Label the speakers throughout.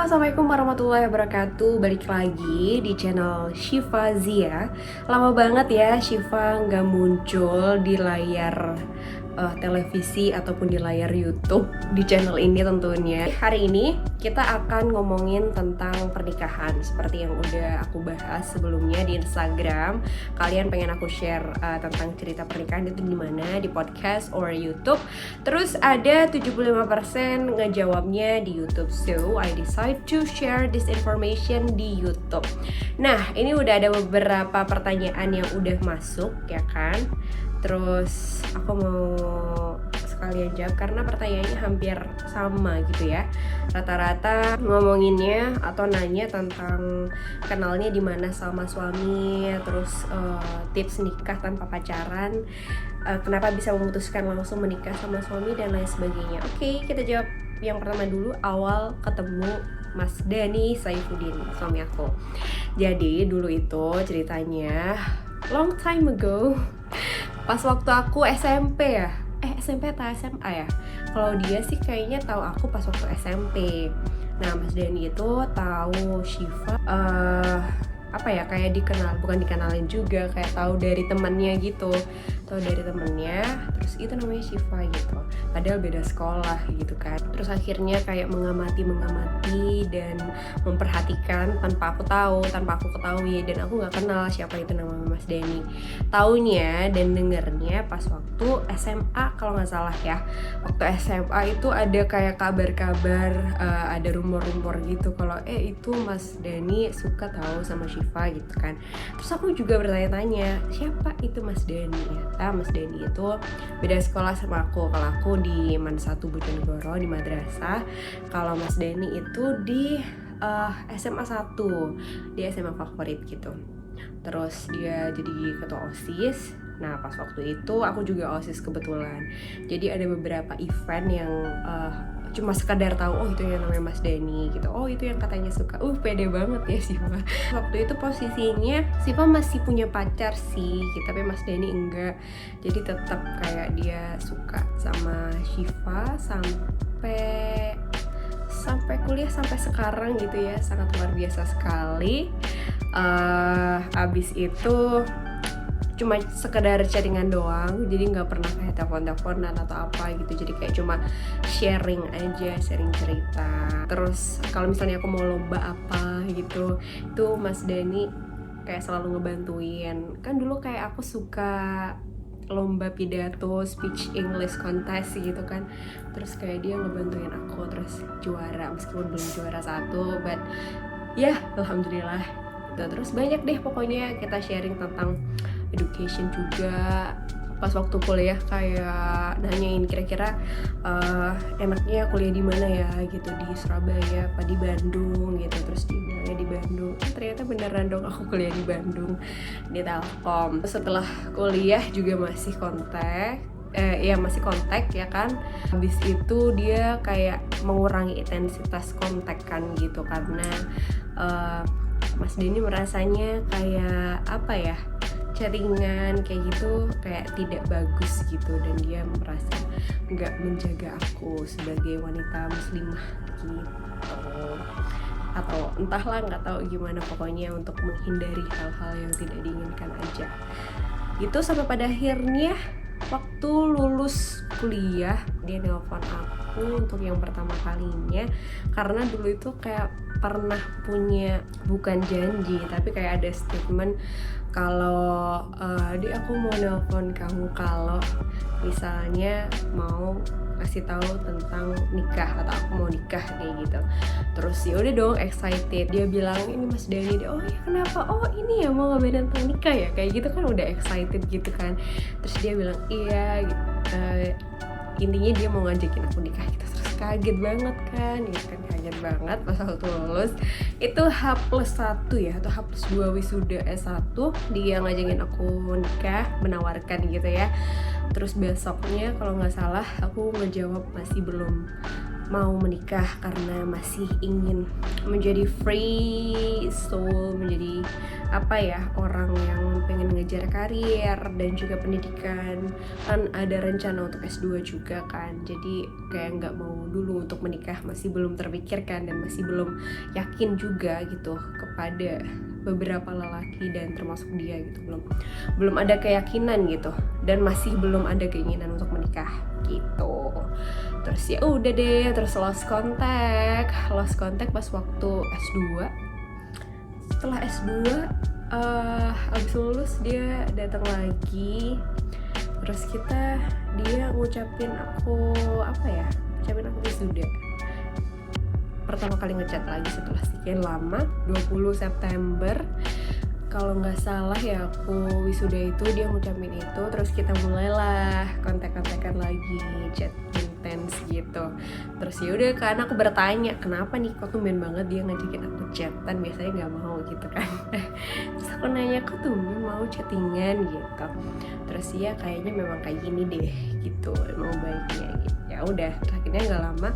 Speaker 1: Halo, assalamualaikum warahmatullahi wabarakatuh. Balik lagi di channel Syifa Zia. Lama banget ya Syifa nggak muncul di layar televisi ataupun di layar YouTube di channel ini tentunya. Hari ini kita akan ngomongin tentang pernikahan seperti yang udah aku bahas sebelumnya di Instagram. Kalian pengen aku share tentang cerita pernikahan itu di mana, di podcast or YouTube. Terus ada 75% ngejawabnya di YouTube. So I decide to share this information di YouTube. Nah, ini udah ada beberapa pertanyaan yang udah masuk ya kan. Terus aku mau sekalian jawab karena pertanyaannya hampir sama gitu ya. Rata-rata ngomonginnya atau nanya tentang kenalnya di mana sama suami, terus tips nikah tanpa pacaran, kenapa bisa memutuskan langsung menikah sama suami dan lain sebagainya. Oke, kita jawab yang pertama dulu, awal ketemu Mas Dhani Saifuddin, suami aku. Jadi dulu itu ceritanya long time ago, pas waktu aku SMP ya, SMP atau SMA ya. Kalau dia sih kayaknya tahu aku pas waktu SMP. Nah, Mas Dhani itu tahu Syifa, apa ya, kayak bukan dikenalin juga, kayak tahu dari temannya gitu, terus itu namanya Syifa gitu, padahal beda sekolah gitu kan. Terus akhirnya kayak mengamati dan memperhatikan tanpa aku ketahui, dan aku nggak kenal siapa itu nama Mas Dhani. Taunya dan dengernya pas waktu SMA kalau nggak salah ya. Waktu SMA itu ada kayak kabar-kabar, ada rumor-rumor gitu kalau itu Mas Dhani suka tahu sama Syifa gitu kan. Terus aku juga bertanya-tanya, siapa itu Mas Dhani ya? Mas Dhani itu beda sekolah sama aku. Kalau aku di Man 1 Bojonegoro di madrasah, kalau Mas Dhani itu di SMA 1, dia SMA favorit gitu. Terus dia jadi ketua OSIS. Nah, pas waktu itu aku juga OSIS kebetulan. Jadi ada beberapa event yang cuma sekadar tahu, oh itu yang namanya Mas Dhani gitu, oh itu yang katanya suka. Pede banget ya Syifa. Waktu itu posisinya Syifa masih punya pacar sih, tapi Mas Dhani enggak. Jadi tetap kayak dia suka sama Syifa sampai kuliah, sampai sekarang gitu ya. Sangat luar biasa sekali. Abis itu cuma sekedar chattingan doang, jadi nggak pernah kayak telepon-teleponan atau apa gitu. Jadi kayak cuma sharing aja, sharing cerita. Terus kalau misalnya aku mau lomba apa gitu, itu Mas Dhani kayak selalu ngebantuin. Kan dulu kayak aku suka lomba pidato, speech English contest gitu kan. Terus kayak dia ngebantuin aku, terus juara, meskipun belum juara 1, but ya alhamdulillah gitu. Terus banyak deh pokoknya kita sharing tentang education juga. Pas waktu kuliah kayak nanyain kira-kira enaknya kuliah di mana ya gitu, di Surabaya apa di Bandung gitu. Terus dia bilangnya di Bandung. Ternyata beneran dong aku kuliah di Bandung, di Telkom. Setelah kuliah juga masih kontak ya kan. Habis itu dia kayak mengurangi intensitas kontak kan gitu, karena Mas Dhani merasanya kayak apa ya, chattingan kayak gitu kayak tidak bagus gitu, dan dia merasa nggak menjaga aku sebagai wanita muslimah gitu, atau entahlah, nggak tahu gimana, pokoknya untuk menghindari hal-hal yang tidak diinginkan aja itu. Sampai pada akhirnya waktu lulus kuliah dia nelpon aku untuk yang pertama kalinya, karena dulu itu kayak pernah punya, bukan janji tapi kayak ada statement kalau Di aku mau nelpon kamu kalau misalnya mau kasih tahu tentang nikah atau aku mau nikah kayak gitu. Terus ya udah dong, excited. Dia bilang ini Mas Dhani. Oh ya kenapa? Oh ini ya mau ngabarin tentang nikah ya, kayak gitu kan, udah excited gitu kan. Terus dia bilang iya gitu. Intinya dia mau ngajakin aku nikah gitu. Terus kaget banget kan, gitu kan, kaget banget pas waktu lulus. Itu H+1 ya, atau H+2 wisuda S1, dia ngajakin aku nikah, menawarkan gitu ya. Terus besoknya kalau nggak salah aku ngejawab masih belum mau menikah karena masih ingin menjadi free soul, menjadi orang yang pengen ngejar karir dan juga pendidikan. Kan ada rencana untuk S2 juga kan, jadi kayak nggak mau dulu untuk menikah, masih belum terpikirkan dan masih belum yakin juga gitu kepada beberapa lelaki dan termasuk dia gitu, belum ada keyakinan gitu dan masih belum ada keinginan untuk menikah gitu. Terus ya udah deh, terus lost contact pas waktu S2. Setelah S2 abis lulus dia datang lagi, terus dia ngucapin aku wisuda. Pertama kali ngechat lagi setelah sekian lama, 20 September kalau nggak salah ya aku wisuda itu, dia ngucapin itu. Terus kita mulailah kontak-kontakan lagi, chat intens gitu. Terus ya udah kan aku bertanya, kenapa nih kok tumben banget dia ngajakin aku chatan, biasanya nggak mau gitu kan. Terus aku nanya, kok tumben mau chattingan gitu. Terus ya kayaknya memang kayak gini deh gitu, emang baiknya gitu. Ya udah, akhirnya nggak lama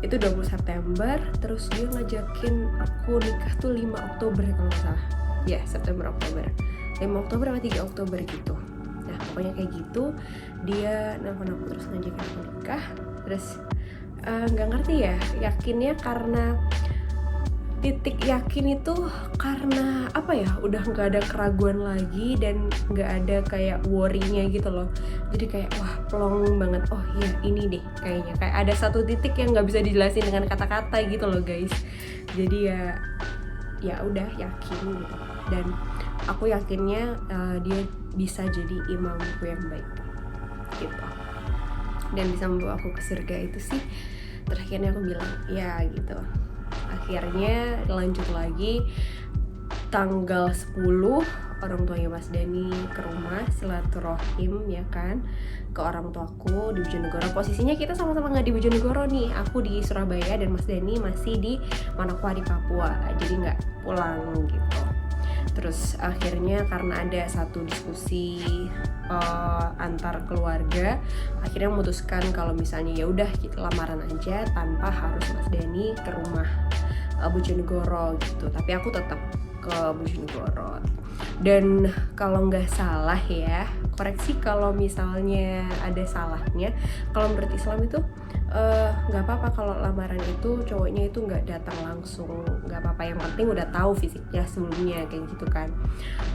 Speaker 1: itu 20 September, terus dia ngajakin aku nikah tuh 5 Oktober kalau nggak salah. Ya, September Oktober. 5 Oktober sama 3 Oktober gitu. Nah, pokoknya kayak gitu. Dia nelfon aku terus ngajakin aku nikah. Terus nggak ngerti ya, yakinnya karena titik yakin itu karena udah nggak ada keraguan lagi dan nggak ada kayak worry-nya gitu loh. Jadi kayak wah plong banget, oh iya ini deh kayaknya, kayak ada satu titik yang nggak bisa dijelasin dengan kata-kata gitu loh guys. Jadi ya udah yakin gitu, dan aku yakinnya dia bisa jadi imamku yang baik gitu, dan bisa membawa aku ke surga. Itu sih terakhirnya aku bilang ya gitu. Akhirnya lanjut lagi tanggal 10 orang tuanya Mas Dani ke rumah silaturahim ya kan, ke orang tuaku di Bojonegoro. Posisinya kita sama-sama nggak di Bojonegoro nih, aku di Surabaya dan Mas Dani masih di Manokwari Papua, jadi nggak pulang gitu. Terus akhirnya karena ada satu diskusi antar keluarga, akhirnya memutuskan kalau misalnya ya udah kita lamaran aja tanpa harus Mas Dani ke rumah Bojonegoro gitu. Tapi aku tetap ke Bojonegoro. Dan kalau nggak salah ya, koreksi kalau misalnya ada salahnya, kalau menurut Islam itu nggak apa-apa kalau lamaran itu cowoknya itu nggak datang langsung, nggak apa-apa, yang penting udah tahu fisiknya sebelumnya kayak gitu kan.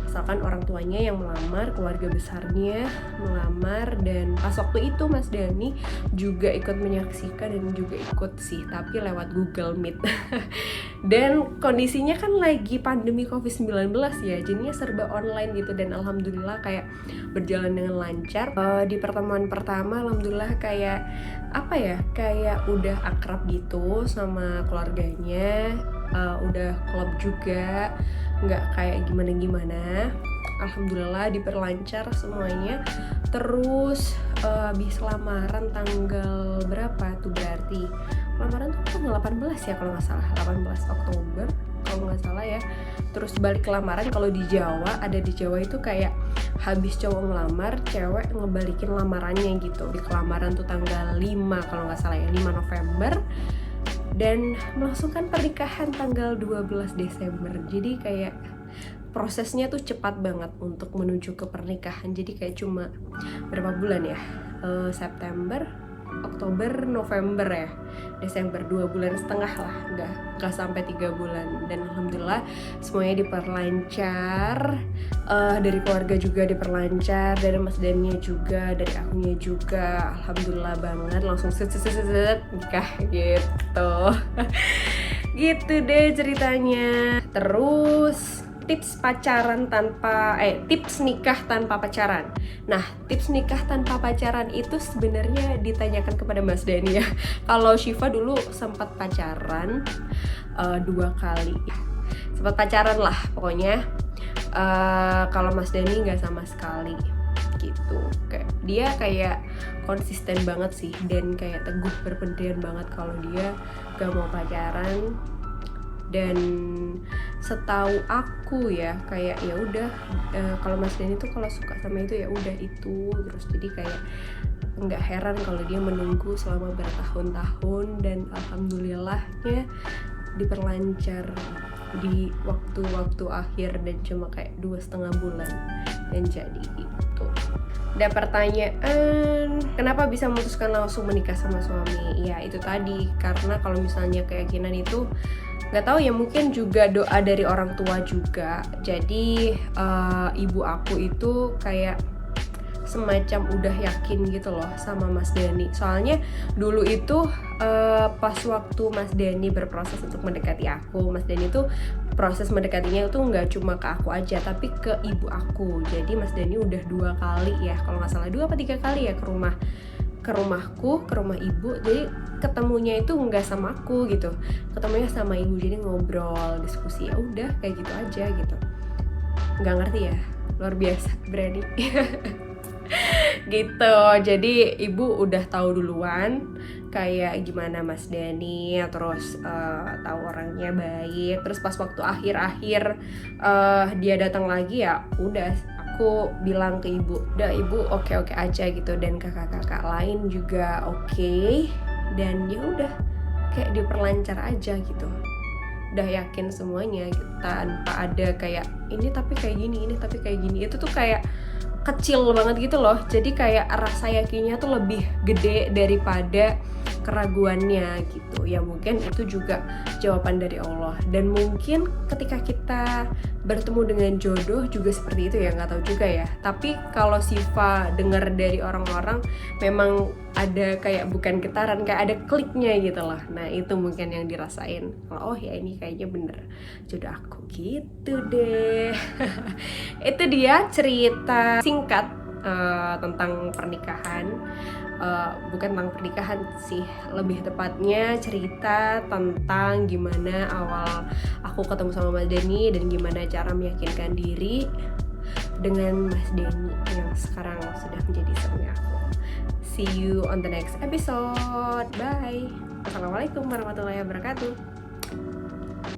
Speaker 1: Asalkan orang tuanya yang melamar, keluarga besarnya melamar, dan pas waktu itu Mas Dani juga ikut menyaksikan dan juga ikut sih, tapi lewat Google Meet. Dan kondisinya kan lagi pandemi COVID-19 ya, jadinya serba online gitu, dan alhamdulillah kayak berjalan dengan lancar. Di pertemuan pertama alhamdulillah kayak kayak udah akrab gitu sama keluarganya, udah klop juga, nggak kayak gimana-gimana. Alhamdulillah diperlancar semuanya. Terus habis lamaran tanggal berapa tuh, berarti lamaran tuh tanggal 18 ya kalau nggak salah, 18 Oktober kalau nggak salah ya. Terus balik ke lamaran, kalau di Jawa, ada di Jawa itu kayak habis cowok ngelamar, cewek ngebalikin lamarannya gitu. Di kelamaran tuh tanggal 5 kalau nggak salah ya, 5 November, dan melangsungkan pernikahan tanggal 12 Desember. Jadi kayak prosesnya tuh cepat banget untuk menuju ke pernikahan. Jadi kayak cuma berapa bulan ya, September, Oktober, November ya, Desember, 2,5 bulan lah, nggak sampai 3 bulan. Dan alhamdulillah semuanya diperlancar, dari keluarga juga diperlancar, dari Mas Dania juga, dari akunya juga, alhamdulillah banget, langsung set nikah gitu. Gitu deh ceritanya. Terus tips nikah tanpa pacaran. Nah, tips nikah tanpa pacaran itu sebenarnya ditanyakan kepada Mas Dani ya. Kalau Syifa dulu sempat pacaran 2 kali. Sempat pacaran lah pokoknya. Kalau Mas Dani nggak sama sekali gitu. Dia kayak konsisten banget sih, dan kayak teguh berpendirian banget kalau dia gak mau pacaran. Dan setahu aku ya, kayak ya udah, kalau Mas Dani tuh kalau suka sama itu ya udah itu terus. Jadi kayak nggak heran kalau dia menunggu selama bertahun-tahun, dan alhamdulillahnya diperlancar di waktu-waktu akhir dan cuma kayak 2,5 bulan dan jadi itu. Ada pertanyaan, kenapa bisa memutuskan langsung menikah sama suami? Ya itu tadi, karena kalau misalnya keyakinan itu nggak tahu ya, mungkin juga doa dari orang tua juga. Jadi ibu aku itu kayak semacam udah yakin gitu loh sama Mas Dani. Soalnya dulu itu pas waktu Mas Dani berproses untuk mendekati aku, Mas Dani tuh proses mendekatinya itu nggak cuma ke aku aja, tapi ke ibu aku. Jadi Mas Dani udah 2 kali ya, kalau nggak salah 2 atau 3 kali ya ke rumahku, ke rumah ibu. Jadi ketemunya itu nggak sama aku gitu, ketemunya sama ibu. Jadi ngobrol, diskusi, ya udah kayak gitu aja gitu. Nggak ngerti ya, luar biasa berani. Gitu. Jadi ibu udah tahu duluan kayak gimana Mas Dani, terus tahu orangnya baik. Terus pas waktu akhir-akhir dia datang lagi, ya udah aku bilang ke ibu, udah ibu oke-oke aja gitu, dan kakak-kakak lain juga oke. Dan ya udah kayak diperlancar aja gitu, udah yakin semuanya gitu, tanpa ada kayak ini tapi kayak gini, ini tapi kayak gini. Itu tuh kayak kecil banget gitu loh. Jadi kayak rasa yakinnya tuh lebih gede daripada keraguannya gitu. Ya mungkin itu juga jawaban dari Allah. Dan mungkin ketika kita bertemu dengan jodoh juga seperti itu ya, nggak tahu juga ya. Tapi kalau Siva dengar dari orang-orang, memang ada kayak bukan getaran, kayak ada kliknya gitu loh. Nah itu mungkin yang dirasain, kalau oh ya ini kayaknya bener jodoh aku gitu deh. Itu dia cerita singkat tentang pernikahan. Bukan tentang pernikahan sih, lebih tepatnya cerita tentang gimana awal aku ketemu sama Mas Dani dan gimana cara meyakinkan diri dengan Mas Dani yang sekarang sudah menjadi suami aku. See you on the next episode. Bye. Assalamualaikum warahmatullahi wabarakatuh.